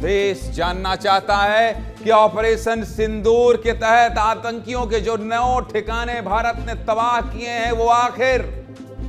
देश जानना चाहता है कि ऑपरेशन सिंदूर के तहत आतंकियों के जो 9 ठिकाने भारत ने तबाह किए हैं वो आखिर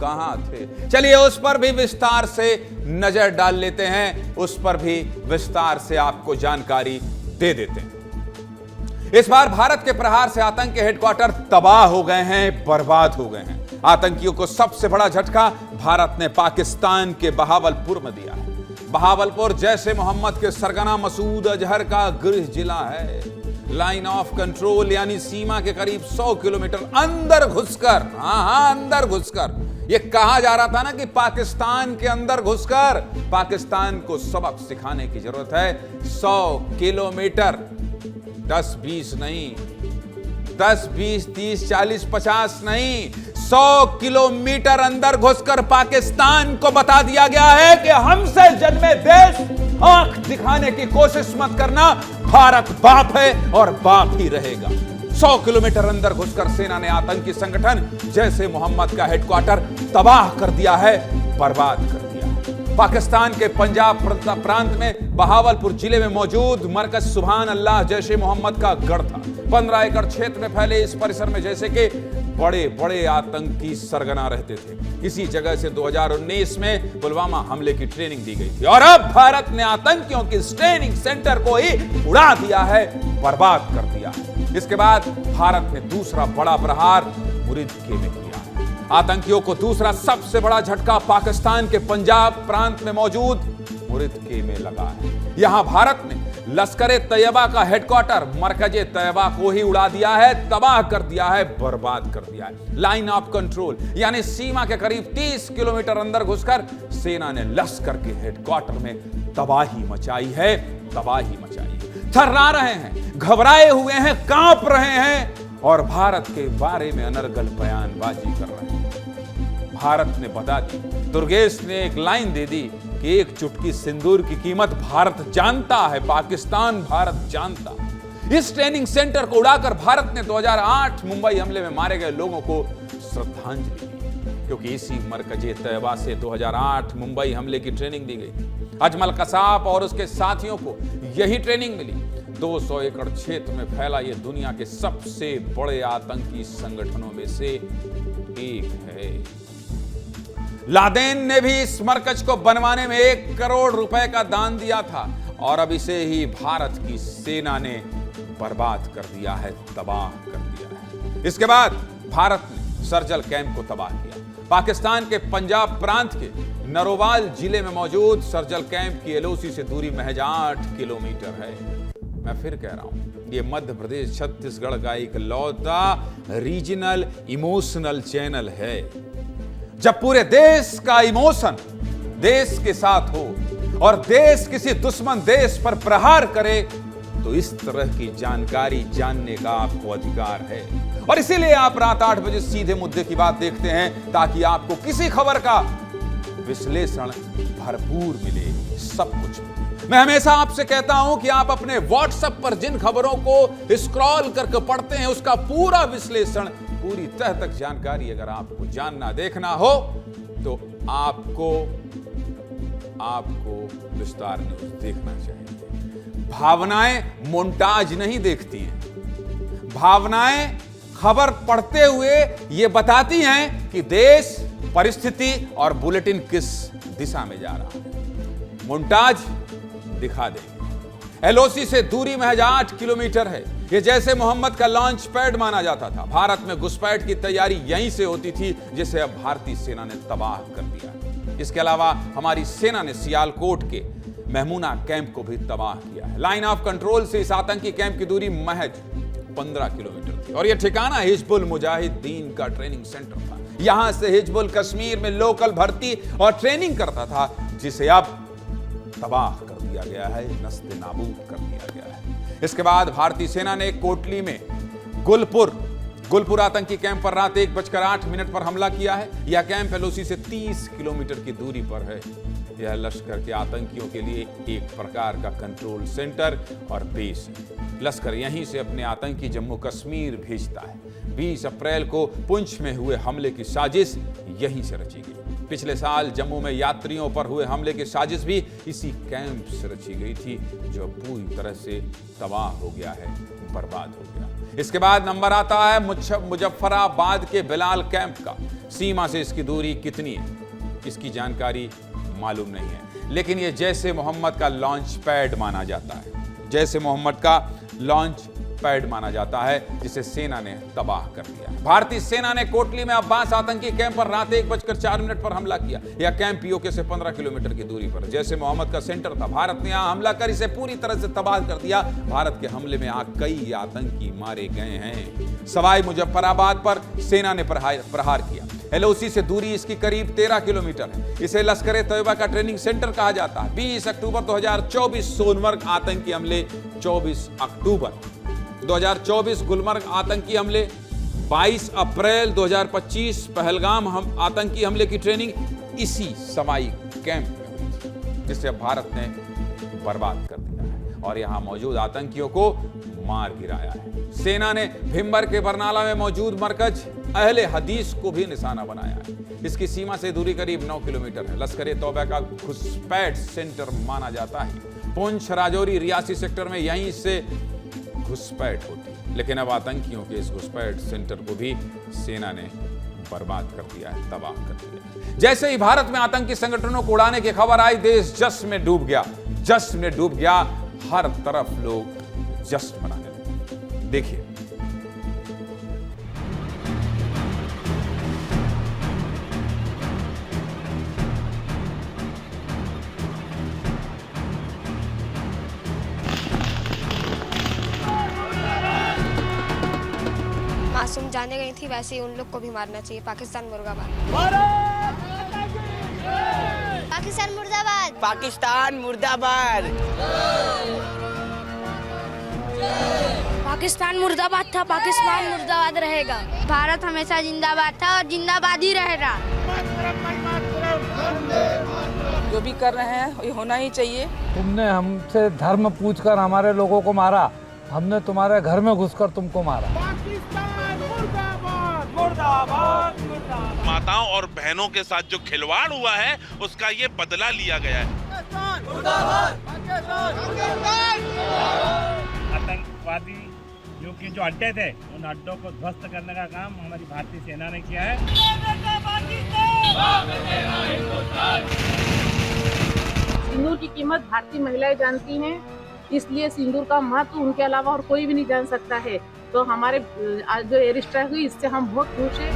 कहां थे। चलिए उस पर भी विस्तार से नजर डाल लेते हैं, उस पर भी विस्तार से आपको जानकारी दे देते हैं। इस बार भारत के प्रहार से आतंक के हेडक्वार्टर तबाह हो गए हैं, बर्बाद हो गए हैं। आतंकियों को सबसे बड़ा झटका भारत ने पाकिस्तान के बहावलपुर में दिया है। बहावलपुर जैश ए मोहम्मद के सरगना मसूद अजहर का गृह जिला है। लाइन ऑफ कंट्रोल यानी सीमा के करीब 100 किलोमीटर अंदर घुसकर, अंदर घुसकर, यह कहा जा रहा था ना कि पाकिस्तान के अंदर घुसकर पाकिस्तान को सबक सिखाने की जरूरत है। 100 किलोमीटर, 10-20 नहीं, 10-20, 30, 40, 50 नहीं, 100 किलोमीटर अंदर घुसकर पाकिस्तान को बता दिया गया है कि हमसे जन्मे देश आंख दिखाने की कोशिश मत करना, भारत बाप है और बाप ही रहेगा। 100 किलोमीटर अंदर घुसकर सेना ने आतंकी संगठन जैश ए मोहम्मद का हेडक्वार्टर तबाह कर दिया है, बर्बाद कर दिया है। पाकिस्तान के पंजाब प्रांत में बहावलपुर जिले में मौजूद मरकज सुभान अल्लाह जैश ए मोहम्मद का गढ़ था। 15 एकड़ क्षेत्र में फैले इस परिसर में जैसे कि बड़े बड़े आतंकी सरगना रहते थे। इसी जगह से 2019 में पुलवामा हमले की ट्रेनिंग दी गई थी और अब भारत ने आतंकियों के ट्रेनिंग सेंटर को ही उड़ा दिया है, बर्बाद कर दिया है। इसके बाद भारत ने दूसरा बड़ा प्रहार मुरीदके में किया है। आतंकियों को दूसरा सबसे बड़ा झटका पाकिस्तान के पंजाब प्रांत में मौजूद मुरीदके में लगा है। यहां भारत ने लश्कर-ए तैयबा का हेडक्वार्टर मरकज-ए तैयबा को ही उड़ा दिया है, तबाह कर दिया है, बर्बाद कर दिया है। लाइन ऑफ कंट्रोल यानी सीमा के करीब 30 किलोमीटर अंदर घुसकर सेना ने लश्कर के हेडक्वार्टर में तबाही मचाई है, तबाही मचाई है। थर्रा रहे हैं, घबराए हुए हैं, कांप रहे हैं और भारत के बारे में अनर्गल बयानबाजी कर रहे हैं। भारत ने बता दी, दुर्गेश ने एक लाइन दे दी कि एक चुटकी सिंदूर की कीमत भारत जानता है, पाकिस्तान भारत जानता है। इस ट्रेनिंग सेंटर को उड़ाकर भारत ने 2008 मुंबई हमले में मारे गए लोगों को श्रद्धांजलि दी, क्योंकि इसी मरकज-ए तैयबा से 2008 मुंबई हमले की ट्रेनिंग दी गई थी। अजमल कसाब और उसके साथियों को यही ट्रेनिंग मिली। 200 एकड़ क्षेत्र में फैला यह दुनिया के सबसे बड़े आतंकी संगठनों में से एक है। लादेन ने भी इस मरकज को बनवाने में 1 करोड़ रुपए का दान दिया था और अब इसे ही भारत की सेना ने बर्बाद कर दिया है, तबाह कर दिया है। इसके बाद भारत ने सर्जिकल कैंप को तबाह किया। पाकिस्तान के पंजाब प्रांत के नरोवाल जिले में मौजूद सर्जिकल कैंप की एलओसी से दूरी महज 8 किलोमीटर है। मैं फिर कह रहा हूं, यह मध्य प्रदेश छत्तीसगढ़ का एक लौता रीजनल इमोशनल चैनल है। जब पूरे देश का इमोशन देश के साथ हो और देश किसी दुश्मन देश पर प्रहार करे तो इस तरह की जानकारी जानने का आपको अधिकार है। और इसीलिए आप रात 8 बजे सीधे मुद्दे की बात देखते हैं, ताकि आपको किसी खबर का विश्लेषण भरपूर मिले, सब कुछ मिले। मैं हमेशा आपसे कहता हूं कि आप अपने व्हाट्सएप पर जिन खबरों को स्क्रॉल करके पढ़ते हैं उसका पूरा विश्लेषण, पूरी तह तक जानकारी अगर आपको जानना देखना हो तो आपको विस्तार न्यूज देखना चाहिए। भावनाएं मोन्टाज नहीं देखती हैं। भावनाएं खबर पढ़ते हुए ये बताती हैं कि देश, परिस्थिति और बुलेटिन किस दिशा में जा रहा है। मोन्टाज दिखा देंगे। एलओसी से दूरी महज 8 किलोमीटर है। यह जैश ए मोहम्मद का लॉन्च पैड माना जाता था। भारत में घुसपैठ की तैयारी यहीं से होती थी, जिसे अब भारतीय सेना ने तबाह कर दिया। इसके अलावा हमारी सेना ने सियालकोट के महमूना कैंप को भी तबाह किया है। लाइन ऑफ कंट्रोल से इस आतंकी कैंप की दूरी महज 15 किलोमीटर थी और यह ठिकाना हिजबुल मुजाहिदीन का ट्रेनिंग सेंटर था। यहां से हिजबुल कश्मीर में लोकल भर्ती और ट्रेनिंग करता था, जिसे अब तबाह कर दिया गया है, नस्ते नाबूद कर दिया गया है। इसके बाद भारतीय सेना ने कोटली में गुलपुर आतंकी कैंप पर रात 1:08 पर हमला किया है। यह कैंप एलओसी से 30 किलोमीटर की दूरी पर है। यह लश्कर के आतंकियों के लिए एक प्रकार का कंट्रोल सेंटर और बेस है। लश्कर यहीं से अपने आतंकी जम्मू कश्मीर भेजता है। 20 अप्रैल को पुंछ में हुए हमले की साजिश यहीं से रची गई। पिछले साल जम्मू में यात्रियों पर हुए हमले की साजिश भी इसी कैंप से रची गई थी, जो पूरी तरह से तबाह हो गया है, बर्बाद हो गया। इसके बाद नंबर आता है मुजफ्फराबाद के बिलाल कैंप का। सीमा से इसकी दूरी कितनी है, इसकी जानकारी मालूम नहीं है, लेकिन यह जैसे मोहम्मद का लॉन्च पैड माना जाता है, जैसे मोहम्मद का लॉन्च पैड माना जाता है, जिसे सेना ने तबाह कर दिया। भारतीय सेना ने कोटली में अब्बास आतंकी कैंप पर रात 1:04 पर हमला किया। यह कैंप पीओके से 15 किलोमीटर की दूरी पर जैसे मोहम्मद का सेंटर था। भारत ने यहां हमला कर इसे पूरी तरह से तबाह कर दिया। भारत के हमले में कई आतंकी मारे गए हैं। सवाई मुजफ्फराबाद पर सेना ने प्रहार किया। एलओसी से दूरी इसकी करीब 13 किलोमीटर है। इसे लश्कर ए तैयबा का ट्रेनिंग सेंटर कहा जाता है। 20 अक्टूबर 2024 सोनमर्ग आतंकी हमले, 24 अक्टूबर 2024 गुलमर्ग आतंकी हमले, 22 अप्रैल 2025 पहलगाम आतंकी हमले की ट्रेनिंग इसी सवाई कैंप में हुई थी, जिसे भारत ने बर्बाद कर दिया है और यहां मौजूद आतंकियों को मार गिराया है। सेना ने भिम्बर के बरनाला में मौजूद मरकज अहले हदीस को भी निशाना बनाया है। इसकी सीमा से दूरी करीब 9 किलोमीटर है। लश्कर ए तौबा का घुसपैठ सेंटर माना जाता है। पुंछ, राजौरी, रियासी सेक्टर में यहीं से घुसपैठ होती है, लेकिन अब आतंकियों के इस घुसपैठ सेंटर को भी सेना ने बर्बाद कर दिया है, तबाह कर दिया है। जैसे ही भारत में आतंकी संगठनों को उड़ाने की खबर आई, देश जश्न में डूब गया, जश्न में डूब गया। हर तरफ लोग जश्न मनाने लगे। देखिए, मासूम जाने गई थी, वैसे ही उन लोग को भी मारना चाहिए। पाकिस्तान मुर्दाबाद, पाकिस्तान मुर्दाबाद, पाकिस्तान मुर्दाबाद, पाकिस्तान मुर्दाबाद था, पाकिस्तान मुर्दाबाद रहेगा। भारत हमेशा जिंदाबाद था और जिंदाबाद ही रहेगा। जो भी कर रहे हैं ये होना ही चाहिए। तुमने हमसे धर्म पूछकर हमारे लोगों को मारा, हमने तुम्हारे घर में घुसकर तुमको मारा। माताओं और बहनों के साथ जो खिलवाड़ हुआ है, उसका ये बदला लिया गया है। आतंकवादी जो अड्डे थे, उन अड्डों को ध्वस्त करने का काम हमारी भारतीय सेना ने किया है। सिंदूर की कीमत भारतीय महिलाएं जानती हैं, इसलिए सिंदूर का महत्व उनके अलावा और कोई भी नहीं जान सकता है। तो हमारे जो एयर स्ट्राइक हुई, इससे हम बहुत खुश हैं।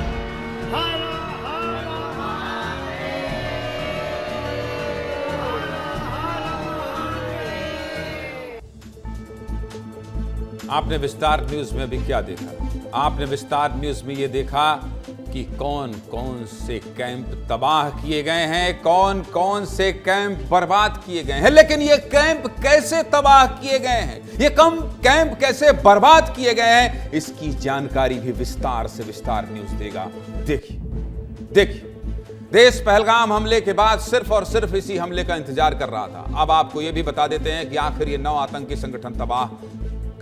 आपने विस्तार न्यूज में भी क्या देखा? आपने विस्तार न्यूज में ये देखा कि कौन कौन से कैंप तबाह किए गए हैं, कौन कौन से कैंप बर्बाद किए गए हैं। लेकिन ये कैंप कैसे तबाह किए गए हैं, ये कैंप कैसे बर्बाद किए गए हैं, इसकी जानकारी भी विस्तार से विस्तार न्यूज देगा। देखिए, देश पहलगाम हमले के बाद सिर्फ और सिर्फ इसी हमले का इंतजार कर रहा था। अब आपको यह भी बता देते हैं कि आखिर ये 9 आतंकी संगठन तबाह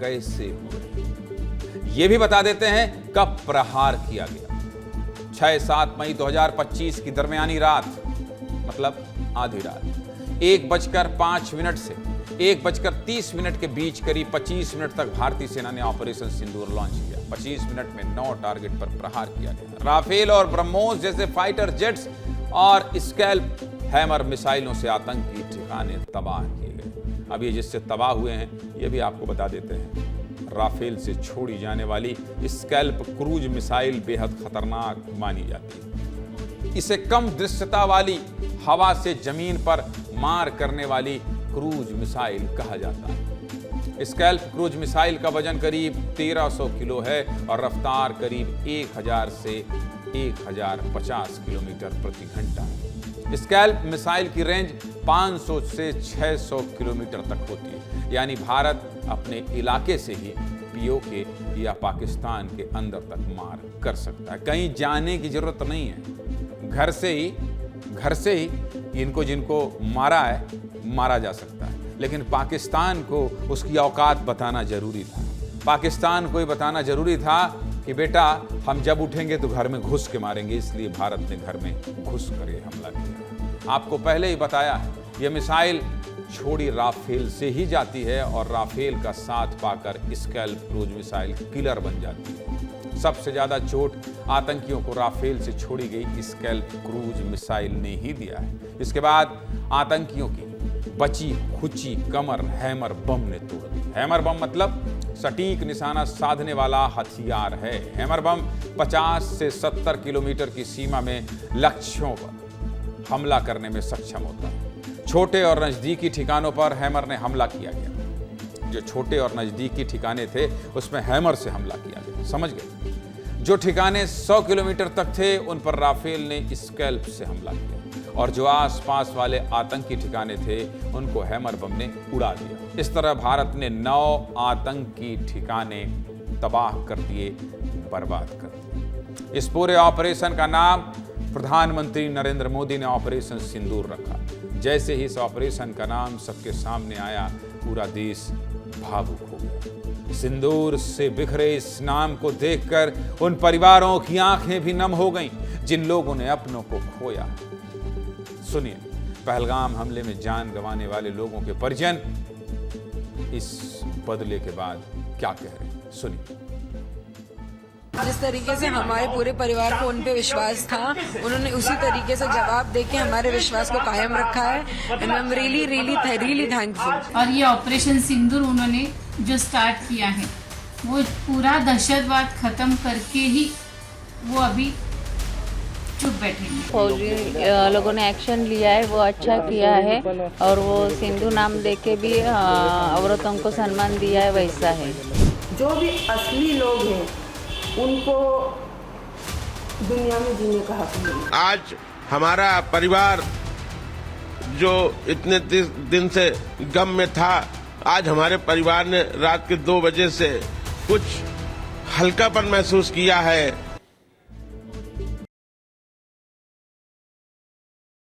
कैसे हुए। ये भी बता देते हैं कब प्रहार किया गया। 6-7 मई 2025 की दरमियानी रात, मतलब आधी रात, 1:05 से 1:30 के बीच करीब 25 मिनट तक भारतीय सेना ने ऑपरेशन सिंदूर लॉन्च किया। 25 मिनट में 9 टारगेट पर प्रहार किया गया। राफेल और ब्रह्मोस जैसे फाइटर जेट्स और स्कैल्प हैमर मिसाइलों से आतंकी ठिकाने तबाह किए गए। अब ये जिससे तबाह हुए हैं, ये भी आपको बता देते हैं। राफेल से छोड़ी जाने वाली स्कैल्प क्रूज मिसाइल बेहद खतरनाक मानी जाती है। इसे कम दृश्यता वाली हवा से जमीन पर मार करने वाली क्रूज मिसाइल कहा जाता है। स्कैल्प क्रूज मिसाइल का वजन करीब 1300 किलो है और रफ्तार करीब 1000 से 1050 किलोमीटर प्रति घंटा है। स्कैल्प मिसाइल की रेंज 500 से 600 किलोमीटर तक होती है, यानी भारत अपने इलाके से ही पीओके या पाकिस्तान के अंदर तक मार कर सकता है। कहीं जाने की जरूरत नहीं है, घर से ही इनको जिनको मारा है मारा जा सकता है। लेकिन पाकिस्तान को उसकी औकात बताना जरूरी था। पाकिस्तान को ये बताना जरूरी था कि बेटा हम जब उठेंगे तो घर में घुस के मारेंगे, इसलिए भारत ने घर में घुस कर ये हमला किया। आपको पहले ही बताया है, ये मिसाइल छोड़ी राफेल से ही जाती है और राफेल का साथ पाकर स्कैल्प क्रूज मिसाइल किलर बन जाती है। सबसे ज्यादा चोट आतंकियों को राफेल से छोड़ी गई स्कैल्प क्रूज मिसाइल ने ही दिया है। इसके बाद आतंकियों की बची खुची कमर हैमर बम ने तोड़ दी। हैमर बम मतलब सटीक निशाना साधने वाला हथियार है। हैमर बम 50 से 70 किलोमीटर की सीमा में लक्ष्यों पर हमला करने में सक्षम होता है। छोटे और नजदीकी ठिकानों पर हैमर ने हमला किया गया। जो छोटे और नजदीकी ठिकाने थे उसमें हैमर से हमला किया गया, समझ गए। जो ठिकाने 100 किलोमीटर तक थे उन पर राफेल ने स्कैल्प से हमला किया और जो आसपास वाले आतंकी ठिकाने थे उनको हैमर बम ने उड़ा दिया। इस तरह भारत ने 9 आतंकी ठिकाने तबाह कर दिए, बर्बाद कर दिए। इस पूरे ऑपरेशन का नाम प्रधानमंत्री नरेंद्र मोदी ने ऑपरेशन सिंदूर रखा। जैसे ही इस ऑपरेशन का नाम सबके सामने आया, पूरा देश भावुक हो गया। सिंदूर से बिखरे इस नाम को देखकर उन परिवारों की आंखें भी नम हो गईं जिन लोगों ने अपनों को खोया। सुनिए, पहलगाम हमले में जान गंवाने वाले लोगों के परिजन इस बदले के बाद क्या कह रहे हैं, सुनिए। जिस तरीके से हमारे पूरे परिवार को उन पे विश्वास था, उन्होंने उसी तरीके से जवाब देके हमारे विश्वास को कायम रखा है। And I am really thankful. और ये ऑपरेशन सिंदूर उन्होंने जो स्टार्ट किया है वो पूरा दहशतवाद खत्म करके ही वो अभी चुप बैठेंगे। फौजी लोगों ने एक्शन लिया है, वो अच्छा किया है और वो सिंधु नाम देके भी औरतों को सम्मान दिया है, वैसा है। जो भी असली लोग हैं उनको दुनिया में जीने का हक मिले। आज हमारा परिवार जो इतने दिन से गम में था, आज हमारे परिवार ने रात के 2 बजे से कुछ हल्कापन महसूस किया है।